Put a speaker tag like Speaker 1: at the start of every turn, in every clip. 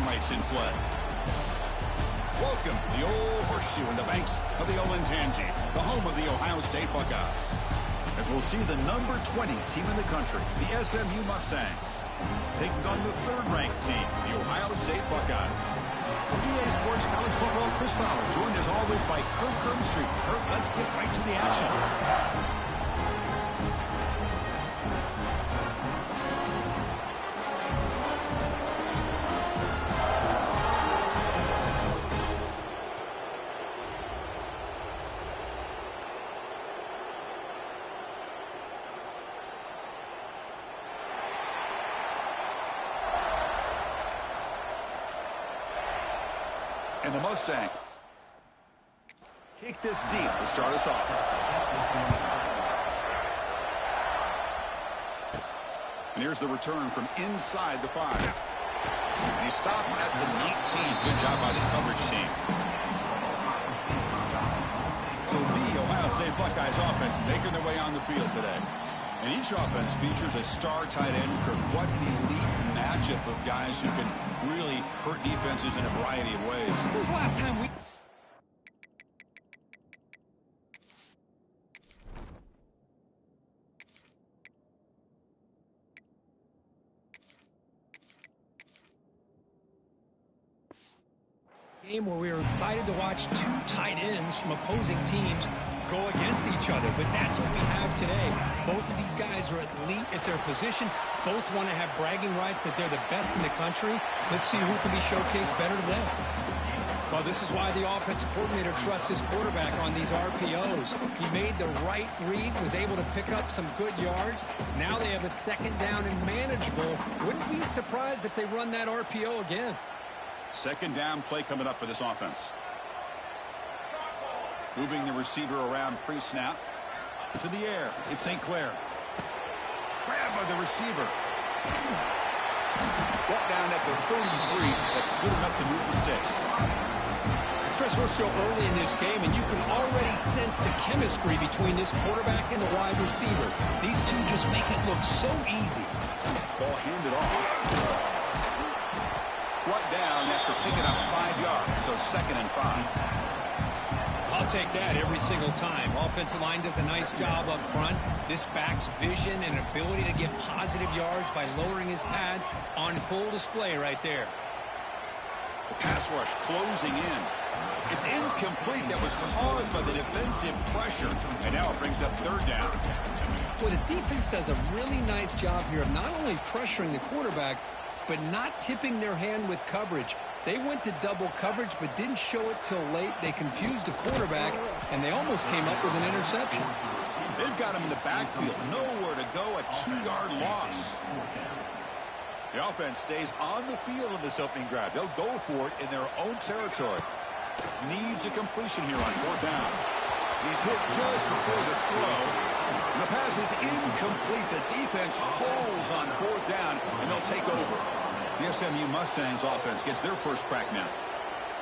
Speaker 1: bragging rights in play. Welcome to the old horseshoe in the banks of the Olentangy, the home of the Ohio State Buckeyes. As we'll see the number 20 team in the country, the SMU Mustangs, taking on the third-ranked team, the Ohio State Buckeyes. EA Sports College Football, Chris Fowler, joined as always by Kirk Herbstreit. Kirk, let's get right to the action. And the Mustangs kick this deep to start us off. And here's the return from inside the 5. And he's stopped at the 18. Good job by the coverage team. So the Ohio State Buckeyes offense making their way on the field today. And each offense features a star tight end. What an elite matchup of guys who can really hurt defenses in a variety of ways.
Speaker 2: When was the last time we... game where we were excited to watch two tight ends from opposing teams go against each other, but that's what we have today. Both of these guys are elite at their position. Both want to have bragging rights that they're the best in the country. Let's see who can be showcased better today. Well, this is why the offensive coordinator trusts his quarterback on these RPOs. He made the right read, was able to pick up some good yards. Now they have a second down and manageable. Wouldn't be surprised if they run that RPO again.
Speaker 1: Second down play coming up for this offense. Moving the receiver around pre-snap. To the air. It's St. Clair. Grab by the receiver. Brought down at the 33. That's good enough to move the sticks.
Speaker 2: Chris, we're still early in this game, and you can already sense the chemistry between this quarterback and the wide receiver. These two just make it look so easy.
Speaker 1: Ball handed off. Brought down after picking up 5 yards, so 2nd and 5.
Speaker 2: I'll take that every single time. Offensive line does a nice job up front. This back's vision and ability to get positive yards by lowering his pads on full display right there.
Speaker 1: The pass rush closing in. It's incomplete. That was caused by the defensive pressure. And now it brings up 3rd down.
Speaker 2: Well, the defense does a really nice job here of not only pressuring the quarterback, but not tipping their hand with coverage. They went to double coverage, but didn't show it till late. They confused the quarterback, and they almost came up with an interception.
Speaker 1: They've got him in the backfield. Nowhere to go. A 2-yard loss. The offense stays on the field in this opening drive. They'll go for it in their own territory. Needs a completion here on 4th down. He's hit just before the throw. The pass is incomplete. The defense holds on 4th down, and they'll take over. The SMU Mustangs offense gets their first crack now.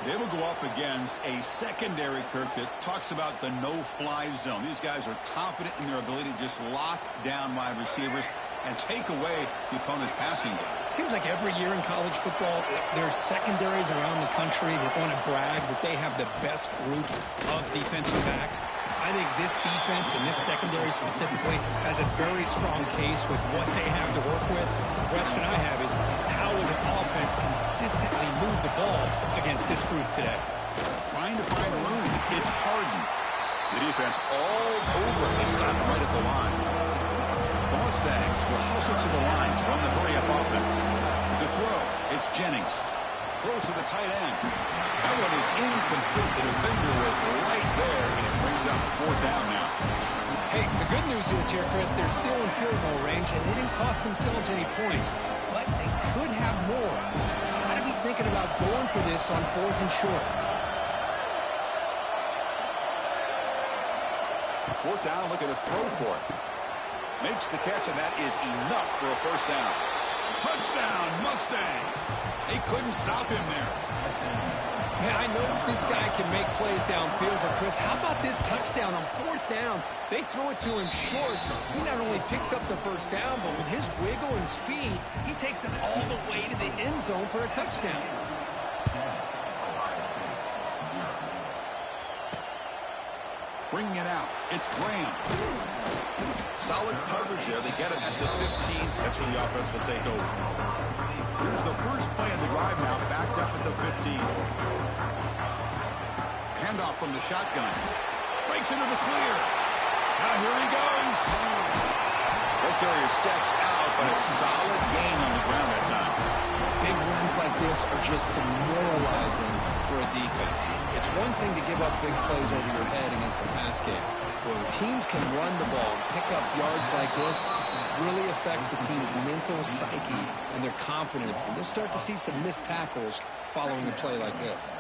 Speaker 1: They will go up against a secondary, Kirk, that talks about the no-fly zone. These guys are confident in their ability to just lock down wide receivers and take away the opponent's passing game.
Speaker 2: Seems like every year in college football, there's secondaries around the country that want to brag that they have the best group of defensive backs. I think this defense and this secondary specifically has a very strong case with what they have to work with. The question I have is, how will the offense consistently move the ball against this group today?
Speaker 1: Trying to find room. It's Harden. The defense all over it. They stop right at the line. The Mustangs will hustle to the line to run the hurry-up offense. The throw, it's Jennings. Throws to the tight end. That one is incomplete. The defender was right there, and it brings up 4th down now.
Speaker 2: Hey, the good news is here, Chris, they're still in field goal range, and they didn't cost themselves any points. But they could have more. Got to be thinking about going for this on 4th and short.
Speaker 1: 4th down, look at the throw for it. Makes the catch, and that is enough for a 1st down. Touchdown, Mustangs. They couldn't stop him there.
Speaker 2: Man, I know that this guy can make plays downfield, but Chris, how about this touchdown on 4th down? They throw it to him short. He not only picks up the 1st down, but with his wiggle and speed, he takes it all the way to the end zone for a touchdown.
Speaker 1: bringing it out. It's Graham. Solid coverage there. They get him at the 15. That's where the offense will take over. Here's the first play of the drive now, backed up at the 15. Handoff from the shotgun. Breaks into the clear. Now here he goes. Ball carrier steps out, but a solid gain on the ground that time.
Speaker 2: Big runs like this are just demoralizing for a defense. It's one thing to give up big plays over your head against the pass game. When teams can run the ball and pick up yards like this, it really affects the team's mental psyche and their confidence. And you'll start to see some missed tackles following a play like this.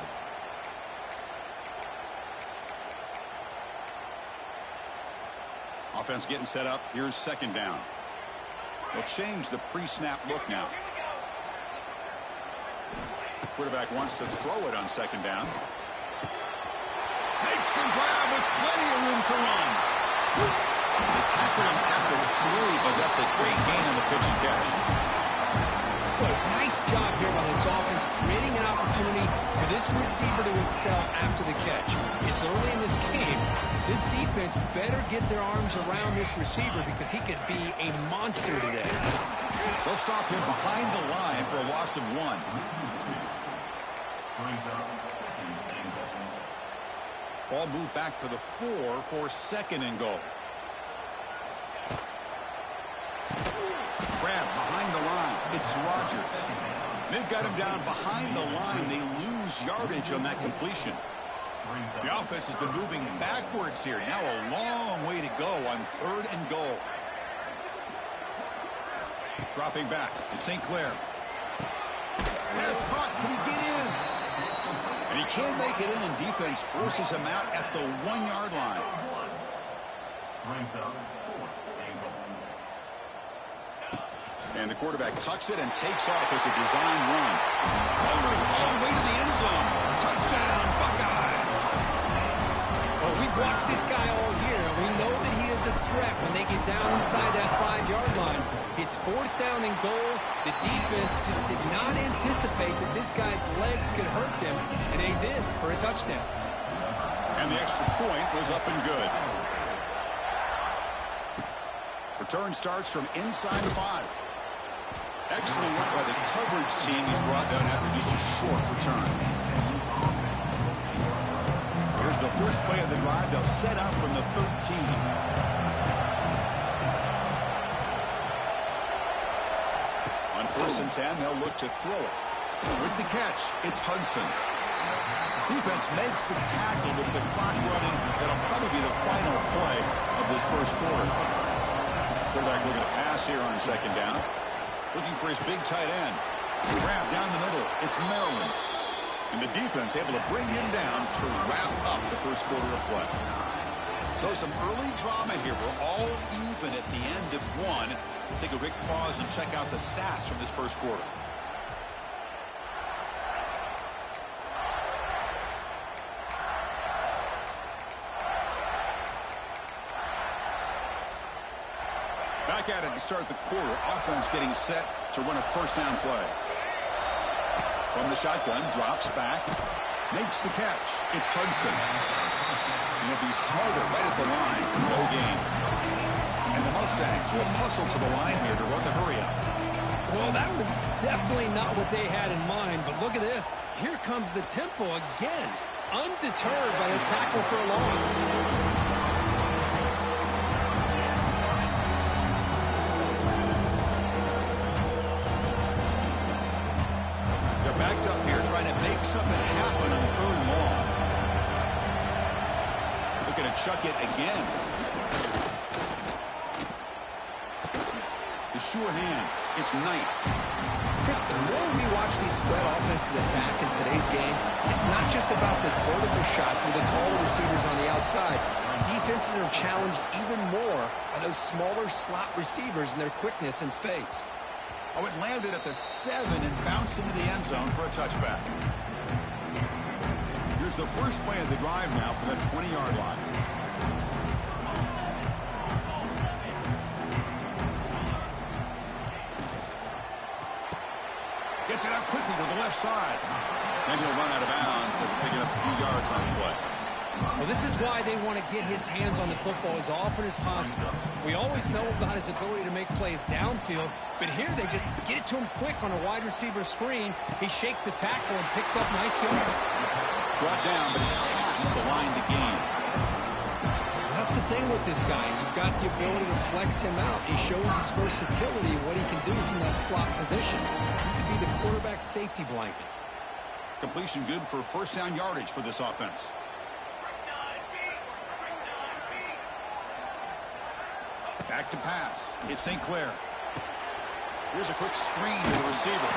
Speaker 1: Offense getting set up. Here's second down. They'll change the pre-snap look now. Quarterback wants to throw it on second down. Makes the grab with plenty of room to run. They tackle him at the 3, but that's a great gain on the pitch and catch.
Speaker 2: Well, nice job here by this offense, creating an opportunity for this receiver to excel after the catch. It's early in this game, so this defense better get their arms around this receiver because he could be a monster today.
Speaker 1: They'll stop him behind the line for a loss of 1. Ball moved back to the 4 for second and goal. Grab behind the line. It's Rodgers. They've got him down behind the line. They lose yardage on that completion. The offense has been moving backwards here. Now a long way to go on third and goal. Dropping back. It's St. Clair. Pass caught. Can he get in? And he can't make it in, and defense forces him out at the 1-yard line. And the quarterback tucks it and takes off as a design run. Boulders all the way to the end zone. Touchdown, Buckeyes.
Speaker 2: Well, we've watched this guy all year. We know that he is a threat when they get down inside that 5-yard line. It's fourth down and goal. The defense just did not anticipate that this guy's legs could hurt him, and they did for a touchdown.
Speaker 1: And the extra point was up and good. Return starts from inside the 5. Excellent work by the coverage team. He's brought down after just a short return. Here's the first play of the drive. They'll set up from the 13. On 1st and 10, they'll look to throw it. With the catch, it's Hudson. Defense makes the tackle with the clock running. That'll probably be the final play of this first quarter. Quarterback looking to pass here on second down. Looking for his big tight end. Grab down the middle. It's Maryland. And the defense able to bring him down to wrap up the first quarter of play. So some early drama here. We're all even at the end of 1. Let's take a quick pause and check out the stats from this first quarter. Back at it to start the quarter. Offense getting set to run a first down play. From the shotgun, drops back, makes the catch. It's Hudson. And he'll be smarter right at the line for no gain. And the Mustangs will hustle to the line here to run the hurry up.
Speaker 2: Well, that was definitely not what they had in mind, but look at this. Here comes the tempo again, undeterred by the tackle for a loss.
Speaker 1: Backed up here, trying to make something happen on 3rd and long. Looking to chuck it again. The sure hands. It's Knight.
Speaker 2: Chris, the more we watch these spread offenses attack in today's game, it's not just about the vertical shots with the taller receivers on the outside. Defenses are challenged even more by those smaller slot receivers and their quickness in space.
Speaker 1: Oh, it landed at the 7 and bounced into the end zone for a touchback. Here's the first play of the drive now for the 20-yard line. Gets it out quickly to the left side. And he'll run out of bounds and pick it up a few yards on the play.
Speaker 2: Well, this is why they want to get his hands on the football as often as possible. We always know about his ability to make plays downfield, but here they just get it to him quick on a wide receiver screen. He shakes the tackle and picks up nice yards.
Speaker 1: Brought down, but he's past the line to gain.
Speaker 2: That's the thing with this guy. You've got the ability to flex him out. He shows his versatility and what he can do from that slot position. He could be the quarterback safety blanket.
Speaker 1: Completion good for first down yardage for this offense. Back to pass. It's St. Clair. Here's a quick screen to the receiver.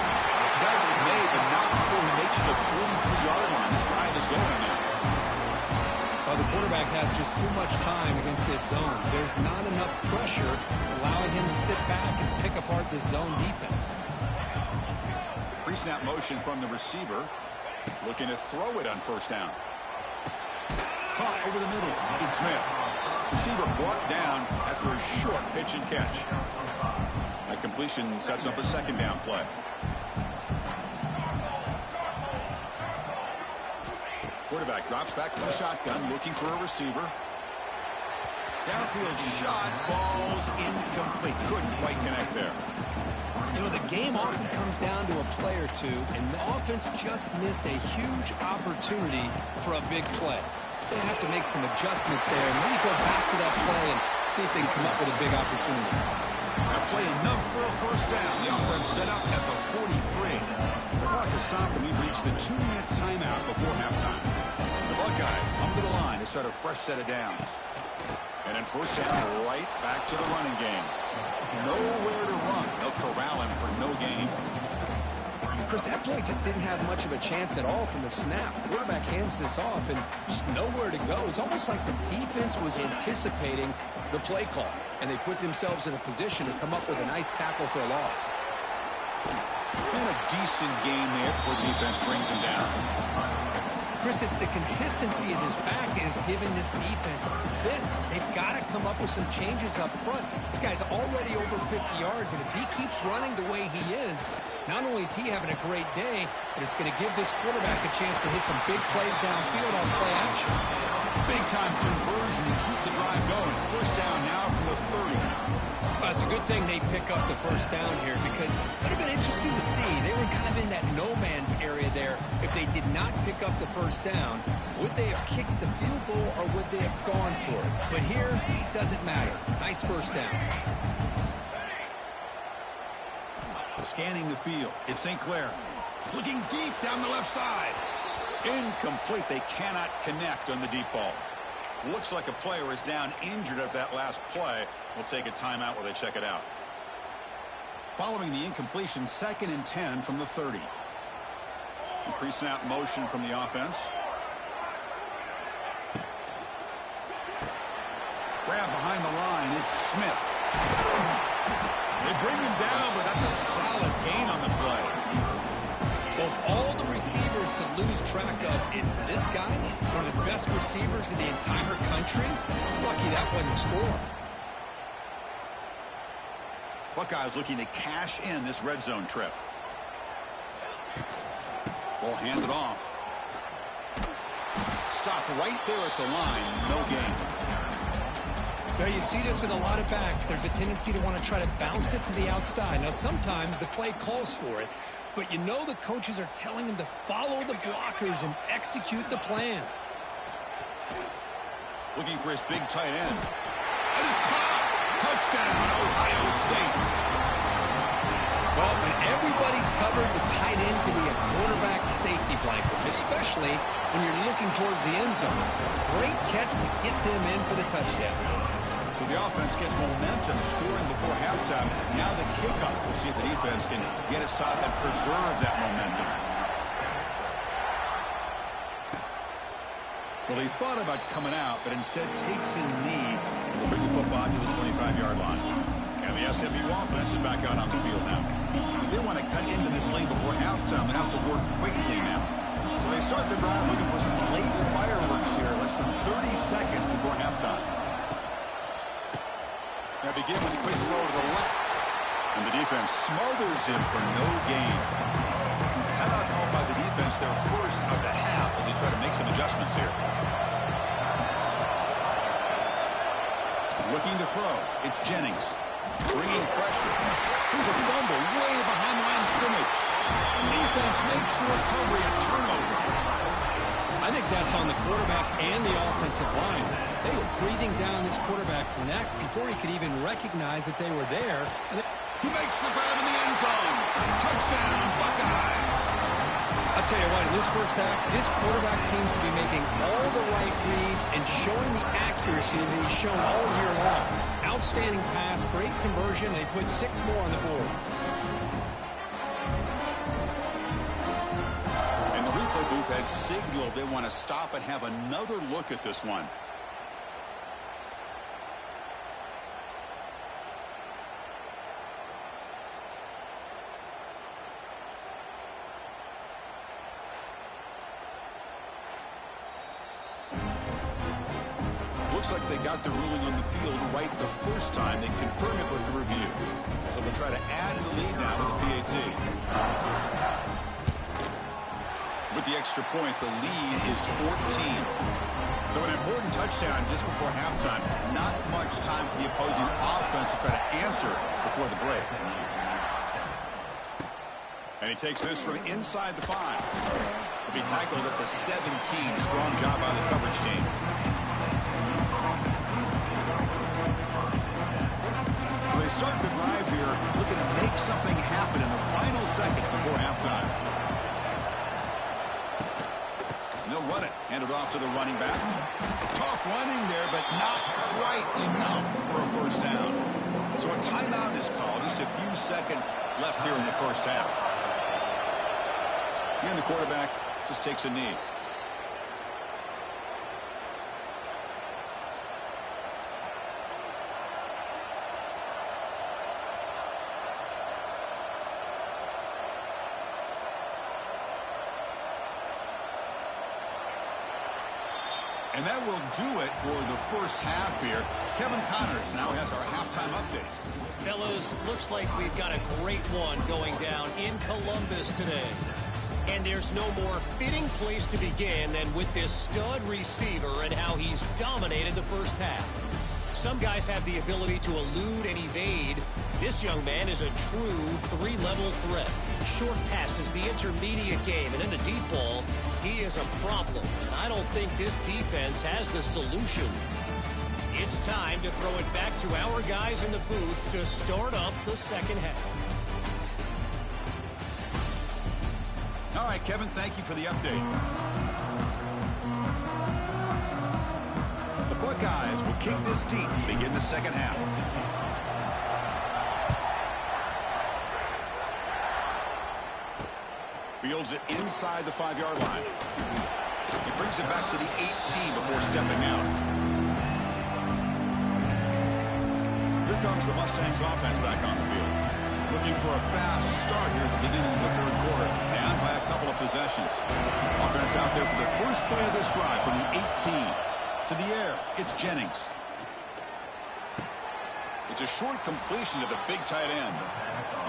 Speaker 1: Tackle is made, but not before he makes the 43-yard line. This drive is going now.
Speaker 2: Well, the quarterback has just too much time against this zone. There's not enough pressure to allowing him to sit back and pick apart this zone defense.
Speaker 1: Pre-snap motion from the receiver. Looking to throw it on first down. Caught over the middle. It's Smith. Receiver brought down after a short pitch and catch. That completion sets up a second down play. Quarterback drops back from the shotgun, looking for a receiver. Downfield shot falls incomplete. Couldn't quite connect there.
Speaker 2: You know, the game often comes down to a play or two, and the offense just missed a huge opportunity for a big play. They have to make some adjustments there and maybe go back to that play and see if they can come up with a big opportunity.
Speaker 1: That play enough for a first down. The offense set up at the 43. The clock has stopped, and we've reached the 2-minute timeout before halftime. The Buckeyes come to the line to start a fresh set of downs. And then first down, right back to the running game. Nowhere to run. They'll corral him for no gain.
Speaker 2: Chris, that play just didn't have much of a chance at all from the snap. Quarterback hands this off and just nowhere to go. It's almost like the defense was anticipating the play call, and they put themselves in a position to come up with a nice tackle for a loss.
Speaker 1: And a decent gain there before the defense brings him down.
Speaker 2: Chris, it's the consistency of his back is giving this defense fits. They've got to come up with some changes up front. This guy's already over 50 yards, and if he keeps running the way he is, not only is he having a great day, but it's going to give this quarterback a chance to hit some big plays downfield on play action.
Speaker 1: Big-time conversion to keep the drive going. First down now from the 30.
Speaker 2: Well, it's a good thing they pick up the first down here because it would have been interesting to see. They were kind of in that no-man's area there. If they did not pick up the first down, would they have kicked the field goal or would they have gone for it? But here, it doesn't matter. Nice first down.
Speaker 1: Scanning the field. It's St. Clair. Looking deep down the left side. Incomplete. They cannot connect on the deep ball. Looks like a player is down injured at that last play. We'll take a timeout while they check it out. Following the incompletion, 2nd and 10 from the 30. Pre-snap motion from the offense. Grab behind the line. It's Smith. They bring him down, but that's a solid gain on the play.
Speaker 2: Of all the receivers to lose track of, it's this guy, one of the best receivers in the entire country. Lucky that wasn't a score.
Speaker 1: Buckeyes looking to cash in this red zone trip. Ball handed off. Stopped right there at the line. No gain.
Speaker 2: Now you see this with a lot of backs. There's a tendency to want to try to bounce it to the outside. Now sometimes the play calls for it, but you know the coaches are telling them to follow the blockers and execute the plan.
Speaker 1: Looking for his big tight end. And it's caught. Touchdown, Ohio State.
Speaker 2: Well, when everybody's covered, the tight end can be a quarterback safety blanket, especially when you're looking towards the end zone. Great catch to get them in for the touchdown.
Speaker 1: So the offense gets momentum, scoring before halftime. Now the kickoff. We'll see if the defense can get a stop and preserve that momentum. Well, he thought about coming out, but instead takes a knee. Will bring the football to the 25-yard line. And the SMU offense is back out on the field now. They want to cut into this lead before halftime. They have to work quickly now. So they start the drive looking for some late fireworks here, less than 30 seconds before halftime. Now begin with a quick throw to the left. And the defense smothers him for no gain. Timeout called by the defense their first of the half as they try to make some adjustments here. Looking to throw. It's Jennings. Bringing pressure. Here's a fumble way behind the line of scrimmage. Defense makes the recovery a turnover.
Speaker 2: I think that's on the quarterback and the offensive line. They were breathing down this quarterback's neck before he could even recognize that they were there.
Speaker 1: He makes the grab in the end zone. Touchdown, Buckeyes.
Speaker 2: I'll tell you what, in this first half, this quarterback seems to be making all the right reads and showing the accuracy that he's shown all year long. Outstanding pass, great conversion. They put 6 more on the board.
Speaker 1: And the replay booth has signaled they want to stop and have another look at this one. Looks like they got the ruling on the field right the first time. They confirm it with the review. So they'll try to add to the lead now with the PAT. With the extra point, the lead is 14. So an important touchdown just before halftime. Not much time for the opposing offense to try to answer before the break. And he takes this from inside the 5. To be tackled at the 17. Strong job by the coverage team. So they start the drive here, looking to make something happen in the final seconds before halftime. And they'll run it. Hand it off to the running back. Tough running there, but not quite enough for a first down. So a timeout is called. Just a few seconds left here in the first half. And the quarterback just takes a knee. And that will do it for the first half here. Kevin Connors now has our halftime update.
Speaker 3: Fellas, looks like we've got a great one going down in Columbus today. And there's no more fitting place to begin than with this stud receiver and how he's dominated the first half. Some guys have the ability to elude and evade. This young man is a true 3-level threat. Short passes, the intermediate game, and then the deep ball. He is a problem, and I don't think this defense has the solution. It's time to throw it back to our guys in the booth to start up the second half.
Speaker 1: All right, Kevin, thank you for the update. The Buckeyes will kick this deep to begin the second half. Fields it inside the 5-yard line. He brings it back to the 18 before stepping out. Here comes the Mustangs offense back on the field. Looking for a fast start here at the beginning of the third quarter. Down by a couple of possessions. Offense out there for the first play of this drive from the 18. To the air, it's Jennings. It's a short completion to the big tight end.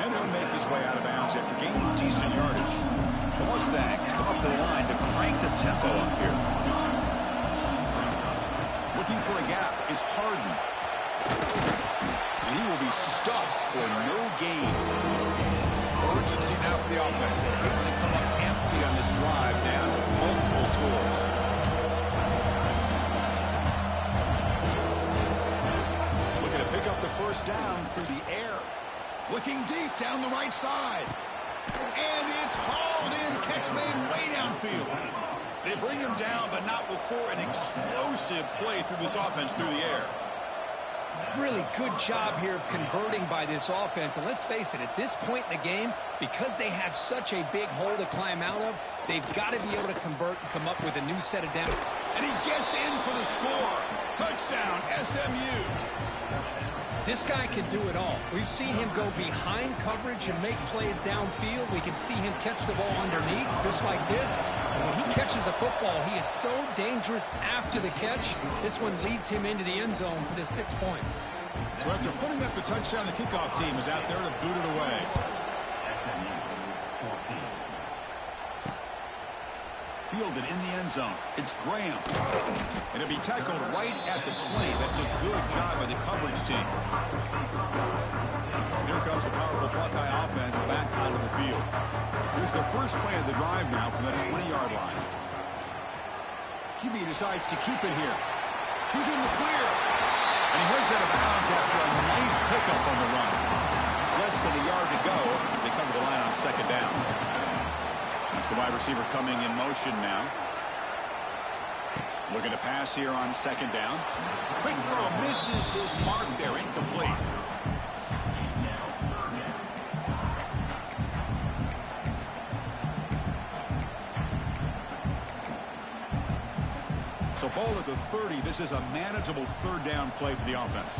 Speaker 1: And he'll make his way out of bounds after gaining decent yardage. The Mustangs come up to the line to crank the tempo up here. Looking for a gap, it's Harden. And he will be stuffed for no gain. Urgency now for the offense. They hate to come up empty on this drive, down multiple scores. Looking to pick up the first down through the air. Looking deep down the right side. And it's hauled in. Catch made way downfield. They bring him down, but not before an explosive play through this offense through the air.
Speaker 2: Really good job here of converting by this offense. And let's face it, at this point in the game, because they have such a big hole to climb out of, they've got to be able to convert and come up with a new set of downs.
Speaker 1: And he gets in for the score. Touchdown, SMU.
Speaker 2: This guy can do it all. We've seen him go behind coverage and make plays downfield. We can see him catch the ball underneath, just like this. And when he catches a football, he is so dangerous after the catch. This one leads him into the end zone for the 6 points.
Speaker 1: So after putting up the touchdown, the kickoff team is out there to boot it away. fielded in the end zone. It's Graham. And it'll be tackled right at the 20. That's a good job by the coverage team. Here comes the powerful Buckeye offense back onto the field. Here's the first play of the drive now from the 20-yard line. QB decides to keep it here. Who's in the clear? And he heads out of bounds after a nice pickup on the run. Less than a yard to go as they come to the line on second down. That's the wide receiver coming in motion now. Looking to pass here on second down. Quick throw misses his mark there, incomplete. So ball at the 30. This is a manageable third down play for the offense.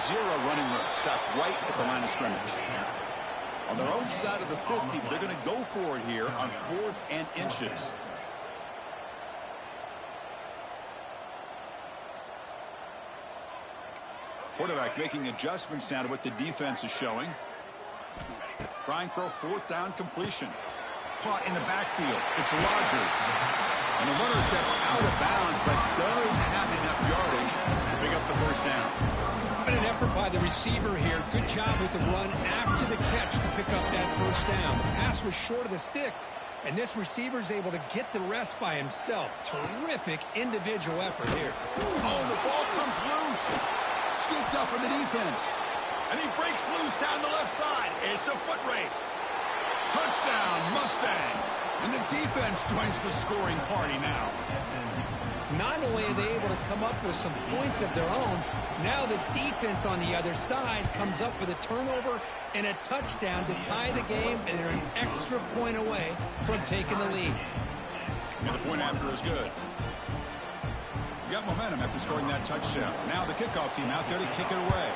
Speaker 1: Zero running room. Stop right at the line of scrimmage. On their own side of the 50, they're going to go for it here on 4th and inches. Quarterback making adjustments now to what the defense is showing. Trying for a 4th down completion. Caught in the backfield. It's Rodgers. And the runner steps out of bounds, but does have enough yardage to pick up the first down.
Speaker 2: An effort by the receiver here. Good job with the run after the catch to pick up that first down. The pass was short of the sticks, and this receiver is able to get the rest by himself. Terrific individual effort here.
Speaker 1: Oh, the ball comes loose. Scooped up for the defense. And he breaks loose down the left side. It's a foot race. Touchdown, Mustangs. And the defense joins the scoring party now.
Speaker 2: Not only are they able to come up with some points of their own, now the defense on the other side comes up with a turnover and a touchdown to tie the game, and they're an extra point away from taking the lead.
Speaker 1: And the point after is good. You got momentum after scoring that touchdown. Now the kickoff team out there to kick it away.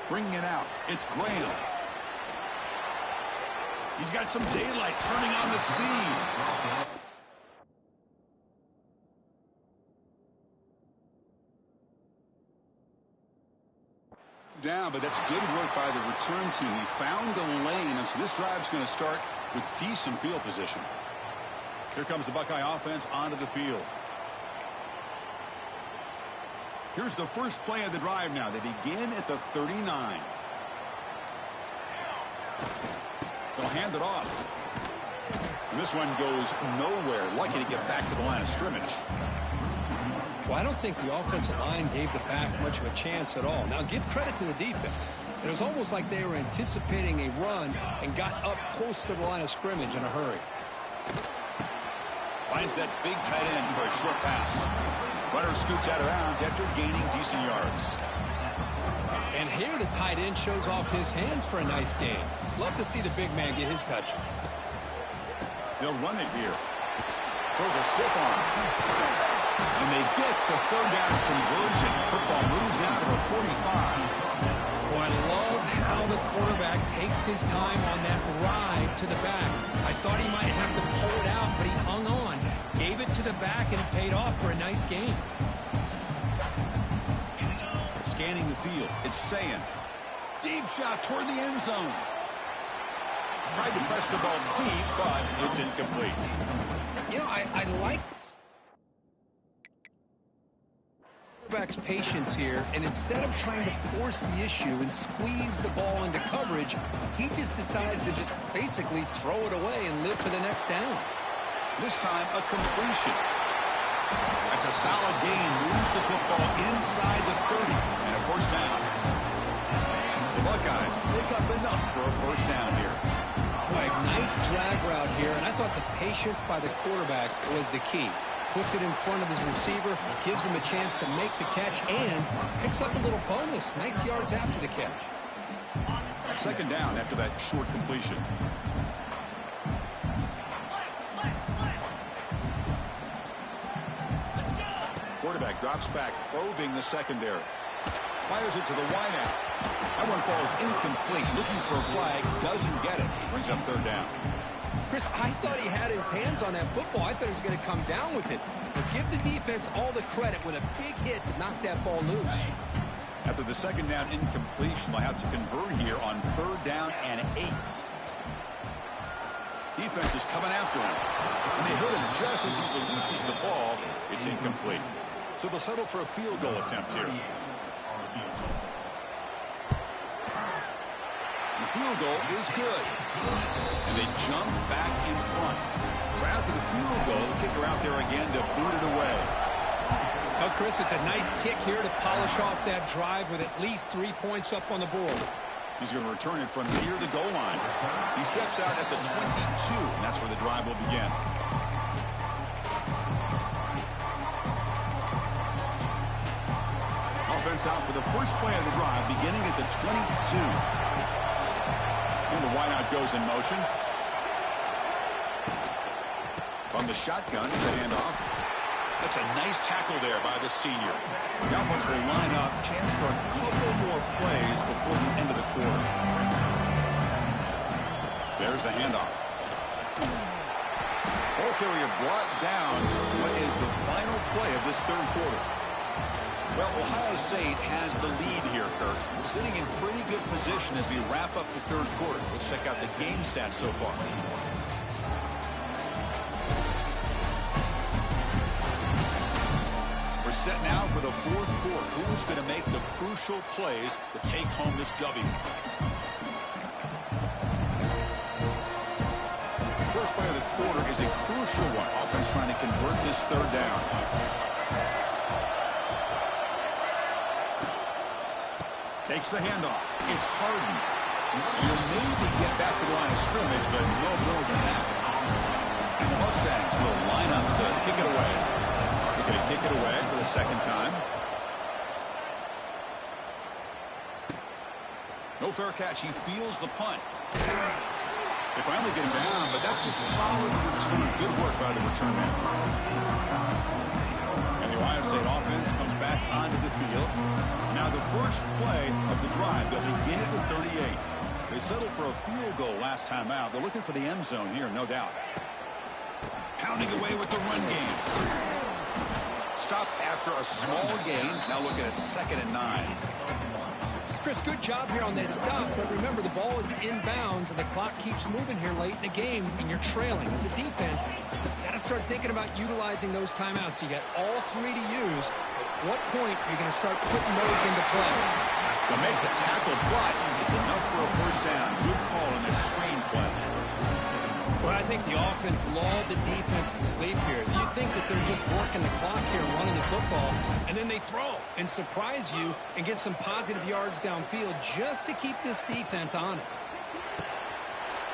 Speaker 1: Bringing it out. It's Graham. He's got some daylight, turning on the speed. Down, but that's good work by the return team. He found the lane, and so this drive's going to start with decent field position. Here comes the Buckeye offense onto the field. Here's the first play of the drive now. They begin at the 39. They'll hand it off. And this one goes nowhere. Lucky to get back to the line of scrimmage.
Speaker 2: Well, I don't think the offensive line gave the back much of a chance at all. Now, give credit to the defense. It was almost like they were anticipating a run and got up close to the line of scrimmage in a hurry.
Speaker 1: Finds that big tight end for a short pass. Runner scoots out of bounds after gaining decent yards.
Speaker 2: And here the tight end shows off his hands for a nice gain. Love to see the big man get his touches.
Speaker 1: They'll run it here. Throws a stiff arm. And they get the third down conversion. Football moves down to the 45.
Speaker 2: Oh, I love how the quarterback takes his time on that ride to the back. I thought he might have to pull it out, but he hung on. Gave it to the back, and it paid off for a nice gain.
Speaker 1: Scanning the field. It's Sayin. Deep shot toward the end zone. Tried to press the ball deep, but it's incomplete.
Speaker 2: You know, I like quarterback's patience here, and instead of trying to force the issue and squeeze the ball into coverage, he just decides to just basically throw it away and live for the next down.
Speaker 1: This time, a completion. That's a solid gain. Moves the football inside the 30 and a first down. The Buckeyes pick up enough for a first down here.
Speaker 2: Right, nice drag route here, and I thought the patience by the quarterback was the key. Puts it in front of his receiver, gives him a chance to make the catch, and picks up a little bonus. Nice yards after the catch.
Speaker 1: Second down after that short completion. Quarterback drops back, probing the secondary. Fires it to the wideout. That one falls incomplete. Looking for a flag, doesn't get it. Brings up third down.
Speaker 2: Chris, I thought he had his hands on that football. I thought he was going to come down with it. But give the defense all the credit with a big hit to knock that ball loose.
Speaker 1: After the second down incompletion, they'll have to convert here on 3rd down and 8. Defense is coming after him. And they hit him just as he releases the ball. It's incomplete. So they'll settle for a field goal attempt here. The field goal is good. And they jump back in front. So after the field goal, the kicker out there again to boot it away.
Speaker 2: Well, Chris, it's a nice kick here to polish off that drive with at least 3 points up on the board.
Speaker 1: He's going to return it from near the goal line. He steps out at the 22, and that's where the drive will begin. Offense out for the first play of the drive, beginning at the 22. And the wideout goes in motion. From the shotgun, it's a handoff. That's a nice tackle there by the senior. The offense will line up. Chance for a couple more plays before the end of the quarter. There's the handoff. Ball carrier brought down. What is the final play of this 3rd quarter? Well, Ohio State has the lead here, Kirk. Sitting in pretty good position as we wrap up the 3rd quarter. Let's check out the game stats so far. We're set now for the 4th quarter. Who's going to make the crucial plays to take home this W? First play of the quarter is a crucial one. Offense trying to convert this 3rd down. Takes the handoff. It's Harden. You'll maybe get back to the line of scrimmage, but no more than that. And the Mustangs will line up to kick it away. They're going to kick it away for the 2nd time. No fair catch. He feels the punt. They finally get him down, but that's a solid return. Good work by the return man. And the Ohio State offense comes back onto the field. Now the first play of the drive, they'll begin at the 38. They settled for a field goal last time out. They're looking for the end zone here, no doubt. Pounding away with the run game. Stop after a small gain. Now looking at 2nd and 9.
Speaker 2: Chris, good job here on that stop, but remember the ball is inbounds and the clock keeps moving here late in the game and you're trailing. As a defense, you got to start thinking about utilizing those timeouts. You got all 3 to use. At what point are you going to start putting those into play?
Speaker 1: They'll make the tackle, but it's enough for a first down. Good call on this screen play.
Speaker 2: Well, I think the offense lulled the defense to sleep here. You'd think that they're just working the clock here and running the football, and then they throw and surprise you and get some positive yards downfield just to keep this defense honest.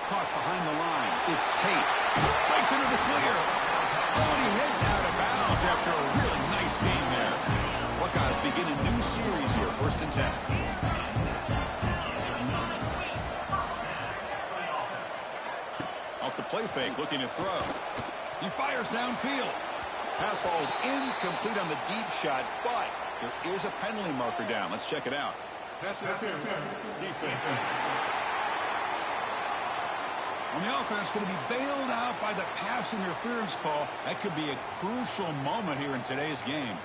Speaker 1: Caught behind the line. It's Tate. Breaks into the clear. Oh, and he heads out of bounds after a really nice game there. Buckeyes begin a new series here, 1st and 10. Off the play fake, looking to throw. He fires downfield. Pass falls incomplete on the deep shot, but there is a penalty marker down. Let's check it out. Pass interference. Defense. On the offense, going to be bailed out by the pass interference call. That could be a crucial moment here in today's game.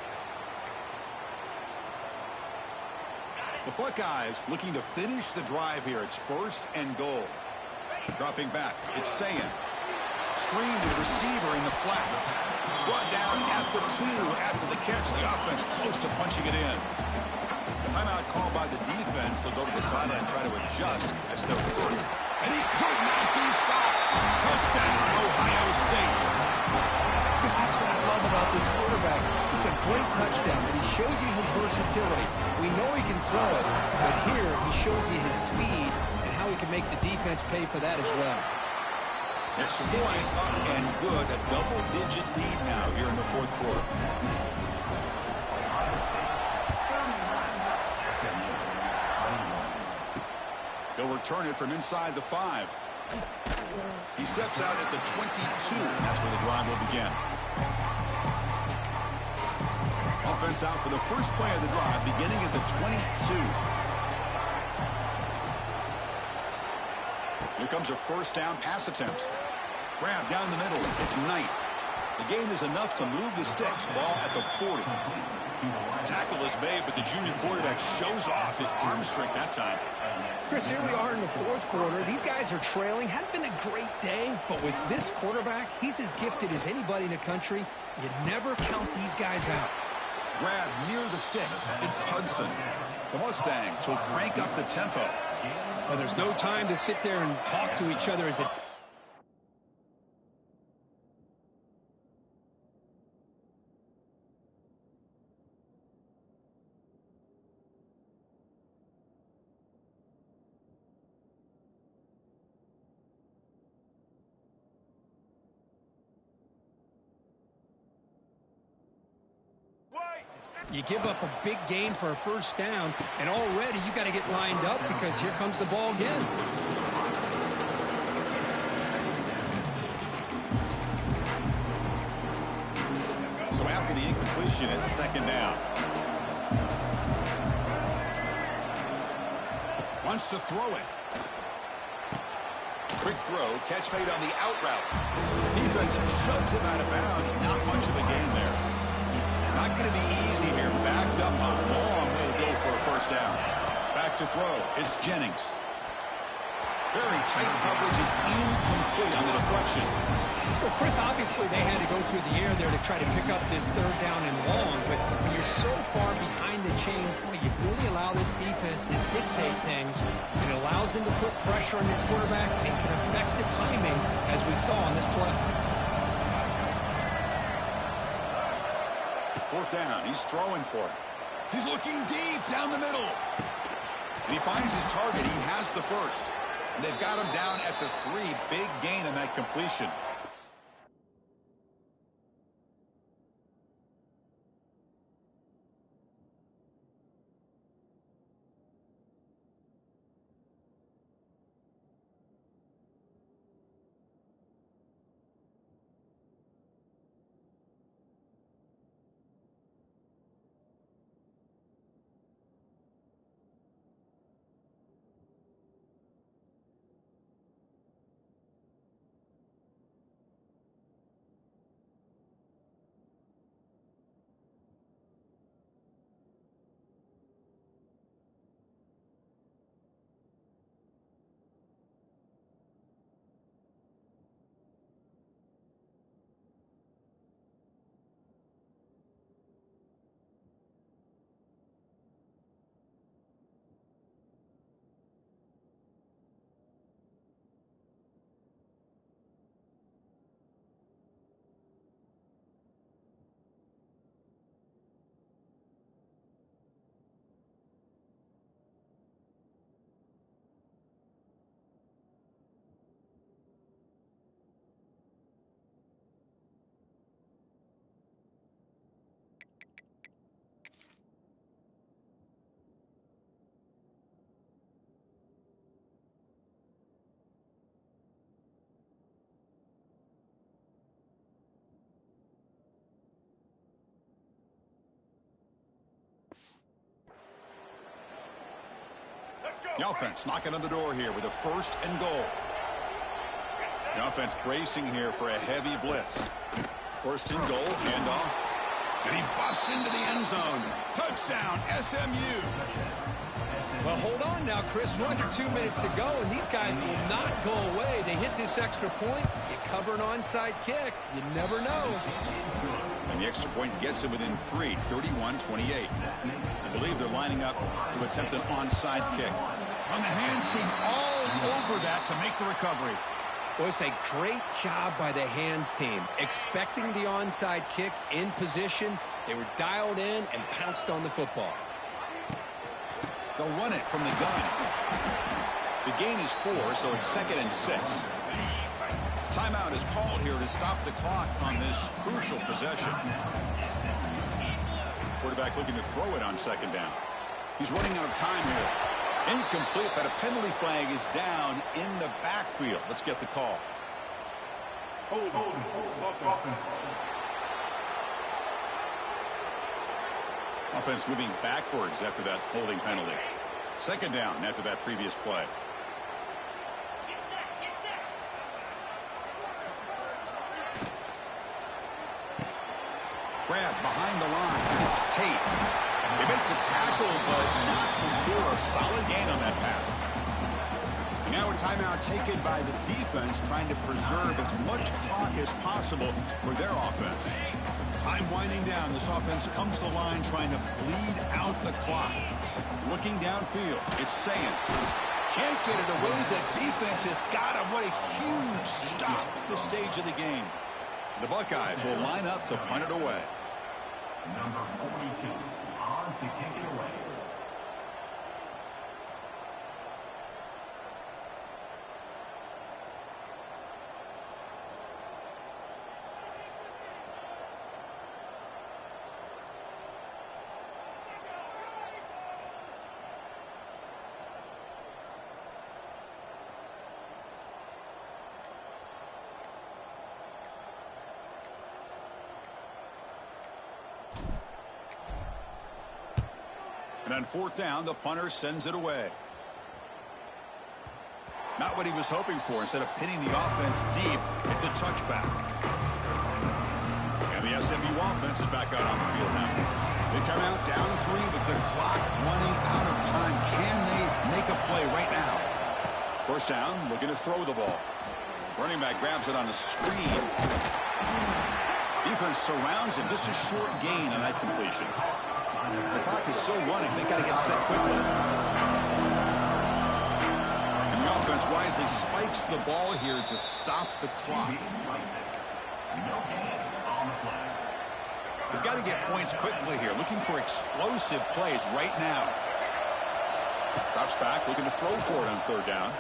Speaker 1: The Buckeyes looking to finish the drive here. It's 1st and goal. Dropping back, it's Sayan. Screen to the receiver in the flat. Brought down at the 2 after the catch. The offense close to punching it in. Timeout called by the defense. They'll go to the sideline and try to adjust as their 1st. And he could not be stopped. Touchdown, Ohio State.
Speaker 2: Because that's what I love about this quarterback. It's a great touchdown, but he shows you his versatility. We know he can throw it, but here he shows you his speed and how he can make the defense pay for that as well.
Speaker 1: Extra point up and good. A double-digit lead now here in the 4th quarter. They'll return it from inside the 5. He steps out at the 22. That's where the drive will begin. Offense out for the first play of the drive, beginning at the 22. Here comes a 1st down pass attempt. Grab down the middle. It's Knight. The gain is enough to move the sticks. Ball at the 40. Tackle is made, but the junior quarterback shows off his arm strength that time.
Speaker 2: Chris, here we are in the fourth quarter. These guys are trailing. Hadn't been a great day, but with this quarterback, he's as gifted as anybody in the country. You never count these guys out.
Speaker 1: Grab near the sticks. It's Hudson. The Mustangs will crank up the tempo.
Speaker 2: Well, there's no time to sit there and talk to each other as it... You give up a big gain for a first down, and already you got to get lined up because here comes the ball again.
Speaker 1: So after the incompletion, it's second down. Wants to throw it. Quick throw, catch made on the out route. Defense shoves him out of bounds. Not much of a gain there. Not going to be easy here. Backed up on a long way to go for a first down. Back to throw. It's Jennings. Very tight coverage. It's incomplete on the deflection.
Speaker 2: Well, Chris, obviously they had to go through the air there to try to pick up this third down and long, but when you're so far behind the chains, boy, you really allow this defense to dictate things. It allows them to put pressure on your quarterback and can affect the timing, as we saw on this play.
Speaker 1: Fourth down. He's throwing for it. He's looking deep down the middle. And he finds his target. He has the first. And they've got him down at the 3. Big gain on that completion. The offense knocking on the door here with a first and goal. The offense bracing here for a heavy blitz. First and goal, handoff. And he busts into the end zone. Touchdown, SMU.
Speaker 2: Well, hold on now, Chris. We're under 2 minutes to go, and these guys will not go away. They hit this extra point. You cover an onside kick. You never know.
Speaker 1: And the extra point gets him within 3, 31-28. I believe they're lining up to attempt an onside kick. On the hands team, all over that to make the recovery.
Speaker 2: Well, it's a great job by the hands team. Expecting the onside kick in position, they were dialed in and pounced on the football.
Speaker 1: They'll run it from the gun. The gain is 4, so it's 2nd and 6. Timeout is called here to stop the clock on this crucial possession. Quarterback looking to throw it on second down. He's running out of time here. Incomplete, but a penalty flag is down in the backfield. Let's get the call. Offense moving backwards after that holding penalty. Second down after that previous play. grab behind the line. It's Tate. They make the tackle, but not before a solid gain on that pass. And now a timeout taken by the defense, trying to preserve as much clock as possible for their offense. Time winding down. This offense comes to the line trying to bleed out the clock. Looking downfield, it's saying, can't get it away. The defense has got him. What a huge stop at this stage of the game. The Buckeyes will line up to punt it away.
Speaker 4: Number 42 on to kick it away.
Speaker 1: And on fourth down, the punter sends it away. Not what he was hoping for. Instead of pinning the offense deep, it's a touchback. And the SMU offense is back out on the field now. They come out down 3 with the clock running out of time. Can they make a play right now? First down, looking to throw the ball. Running back grabs it on the screen. Defense surrounds him. Just a short gain on that completion. The clock is still running. They got to get set quickly. And the offense wisely spikes the ball here to stop the clock. They've got to get points quickly here. Looking for explosive plays right now. Drops back, looking to throw for it on third down.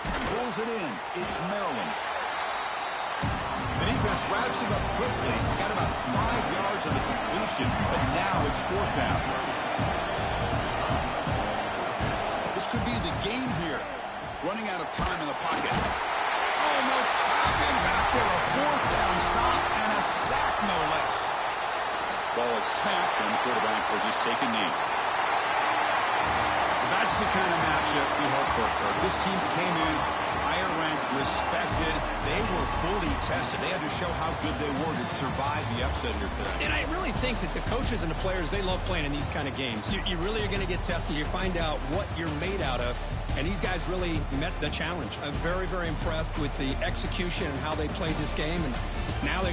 Speaker 1: Pulls it in. It's Maryland. The defense wraps him up quickly. Got about 5 yards on the completion, but now it's fourth down. This could be the game here. Running out of time in the pocket. Oh, no, trapping back there. A fourth down stop and a sack, no less. Ball is snapped, and the quarterback will just take a knee. That's the kind of matchup we hope for, Kirk. This team came in higher ranked, respected. They were fully tested. They had to show how good they were to survive the upset here today.
Speaker 2: And I really think that the coaches and the players, they love playing in these kind of games. You really are going to get tested. You find out what you're made out of. And these guys really met the challenge. I'm very, very impressed with the execution and how they played this game. And now they